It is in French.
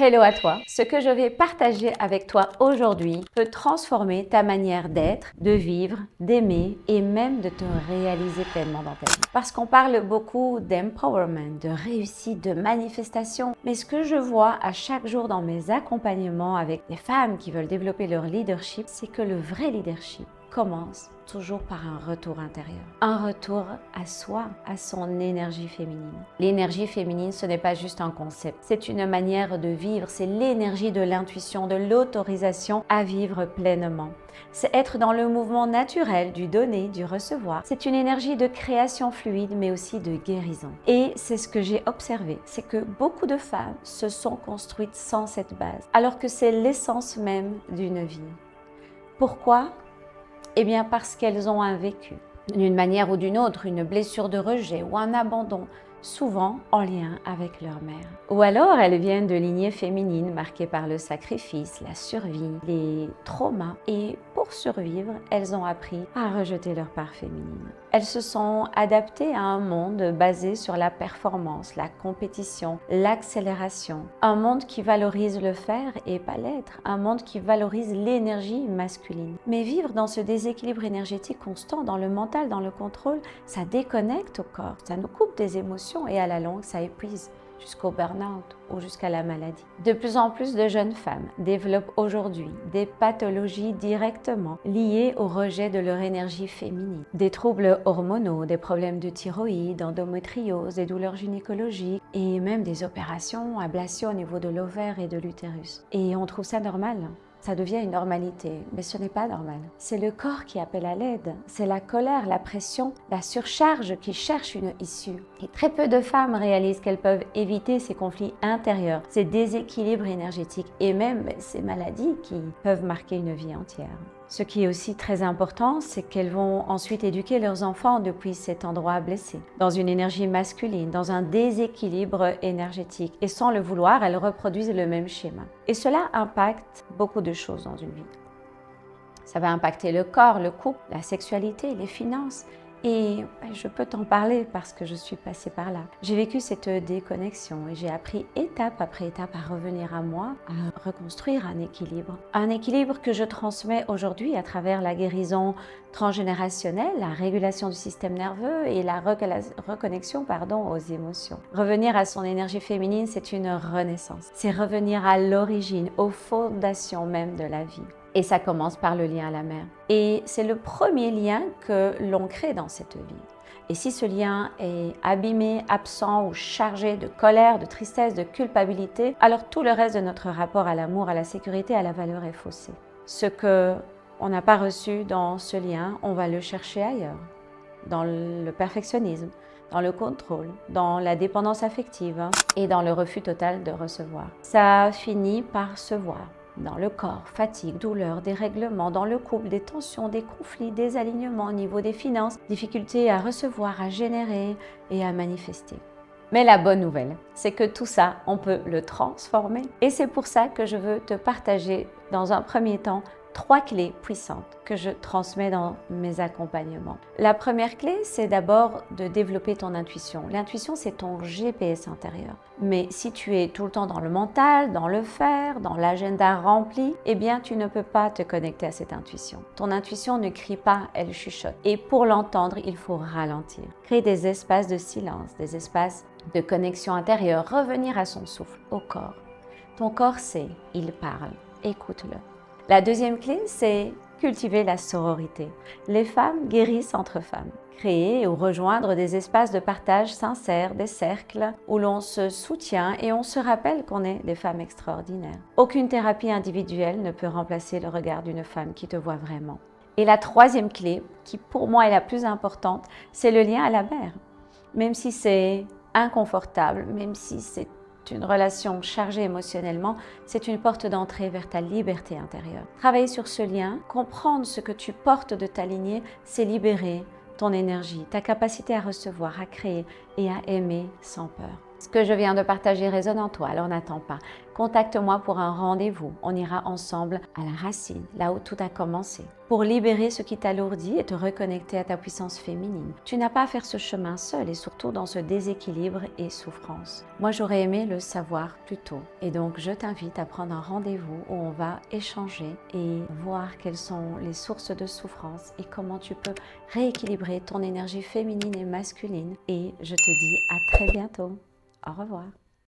Hello à toi! Ce que je vais partager avec toi aujourd'hui peut transformer ta manière d'être, de vivre, d'aimer et même de te réaliser pleinement dans ta vie. Parce qu'on parle beaucoup d'empowerment, de réussite, de manifestation, mais ce que je vois à chaque jour dans mes accompagnements avec des femmes qui veulent développer leur leadership, c'est que le vrai leadership commence toujours par un retour intérieur. Un retour à soi, à son énergie féminine. L'énergie féminine, ce n'est pas juste un concept, c'est une manière de vivre, c'est l'énergie de l'intuition, de l'autorisation à vivre pleinement. C'est être dans le mouvement naturel du donner, du recevoir. C'est une énergie de création fluide, mais aussi de guérison. Et c'est ce que j'ai observé, c'est que beaucoup de femmes se sont construites sans cette base, alors que c'est l'essence même d'une vie. Pourquoi ? Eh bien parce qu'elles ont un vécu, d'une manière ou d'une autre, une blessure de rejet ou un abandon, souvent en lien avec leur mère. Ou alors elles viennent de lignées féminines marquées par le sacrifice, la survie, les traumas. Et pour survivre, elles ont appris à rejeter leur part féminine. Elles se sont adaptées à un monde basé sur la performance, la compétition, l'accélération. Un monde qui valorise le faire et pas l'être. Un monde qui valorise l'énergie masculine. Mais vivre dans ce déséquilibre énergétique constant, dans le mental, dans le contrôle, ça déconnecte au corps, ça nous coupe des émotions et à la longue, ça épuise jusqu'au burn-out ou jusqu'à la maladie. De plus en plus de jeunes femmes développent aujourd'hui des pathologies directement liées au rejet de leur énergie féminine. Des troubles hormonaux, des problèmes de thyroïde, endométriose, des douleurs gynécologiques et même des opérations, ablations au niveau de l'ovaire et de l'utérus. Et on trouve ça normal. Ça devient une normalité, mais ce n'est pas normal. C'est le corps qui appelle à l'aide, c'est la colère, la pression, la surcharge qui cherche une issue. Et très peu de femmes réalisent qu'elles peuvent éviter ces conflits intérieurs, ces déséquilibres énergétiques et même ces maladies qui peuvent marquer une vie entière. Ce qui est aussi très important, c'est qu'elles vont ensuite éduquer leurs enfants depuis cet endroit blessé, dans une énergie masculine, dans un déséquilibre énergétique. Et sans le vouloir, elles reproduisent le même schéma. Et cela impacte beaucoup de choses dans une vie. Ça va impacter le corps, le couple, la sexualité, les finances. Et je peux t'en parler parce que je suis passée par là. J'ai vécu cette déconnexion et j'ai appris étape après étape à revenir à moi, à reconstruire un équilibre. Un équilibre que je transmets aujourd'hui à travers la guérison transgénérationnelle, la régulation du système nerveux et la reconnexion aux émotions. Revenir à son énergie féminine, c'est une renaissance. C'est revenir à l'origine, aux fondations même de la vie. Et ça commence par le lien à la mère. Et c'est le premier lien que l'on crée dans cette vie. Et si ce lien est abîmé, absent ou chargé de colère, de tristesse, de culpabilité, alors tout le reste de notre rapport à l'amour, à la sécurité, à la valeur est faussé. Ce qu'on n'a pas reçu dans ce lien, on va le chercher ailleurs, dans le perfectionnisme, dans le contrôle, dans la dépendance affective et dans le refus total de recevoir. Ça finit par se voir. Dans le corps, fatigue, douleur, dérèglements, dans le couple, des tensions, des conflits, des alignements au niveau des finances, difficultés à recevoir, à générer et à manifester. Mais la bonne nouvelle, c'est que tout ça, on peut le transformer. Et c'est pour ça que je veux te partager dans un premier temps 3 clés puissantes que je transmets dans mes accompagnements. La première clé, c'est d'abord de développer ton intuition. L'intuition, c'est ton GPS intérieur. Mais si tu es tout le temps dans le mental, dans le faire, dans l'agenda rempli, eh bien, tu ne peux pas te connecter à cette intuition. Ton intuition ne crie pas, elle chuchote. Et pour l'entendre, il faut ralentir. Créer des espaces de silence, des espaces de connexion intérieure, revenir à son souffle, au corps. Ton corps sait, il parle, écoute-le. La deuxième clé, c'est cultiver la sororité. Les femmes guérissent entre femmes. Créer ou rejoindre des espaces de partage sincères, des cercles où l'on se soutient et on se rappelle qu'on est des femmes extraordinaires. Aucune thérapie individuelle ne peut remplacer le regard d'une femme qui te voit vraiment. Et la troisième clé, qui pour moi est la plus importante, c'est le lien à la mère. Même si c'est inconfortable, même si c'est une relation chargée émotionnellement, c'est une porte d'entrée vers ta liberté intérieure. Travailler sur ce lien, comprendre ce que tu portes de ta lignée, c'est libérer ton énergie, ta capacité à recevoir, à créer et à aimer sans peur. Ce que je viens de partager résonne en toi, alors n'attends pas. Contacte-moi pour un rendez-vous. On ira ensemble à la racine, là où tout a commencé, pour libérer ce qui t'alourdit et te reconnecter à ta puissance féminine. Tu n'as pas à faire ce chemin seul et surtout dans ce déséquilibre et souffrance. Moi, j'aurais aimé le savoir plus tôt. Et donc, je t'invite à prendre un rendez-vous où on va échanger et voir quelles sont les sources de souffrance et comment tu peux rééquilibrer ton énergie féminine et masculine. Et je te dis à très bientôt. Au revoir.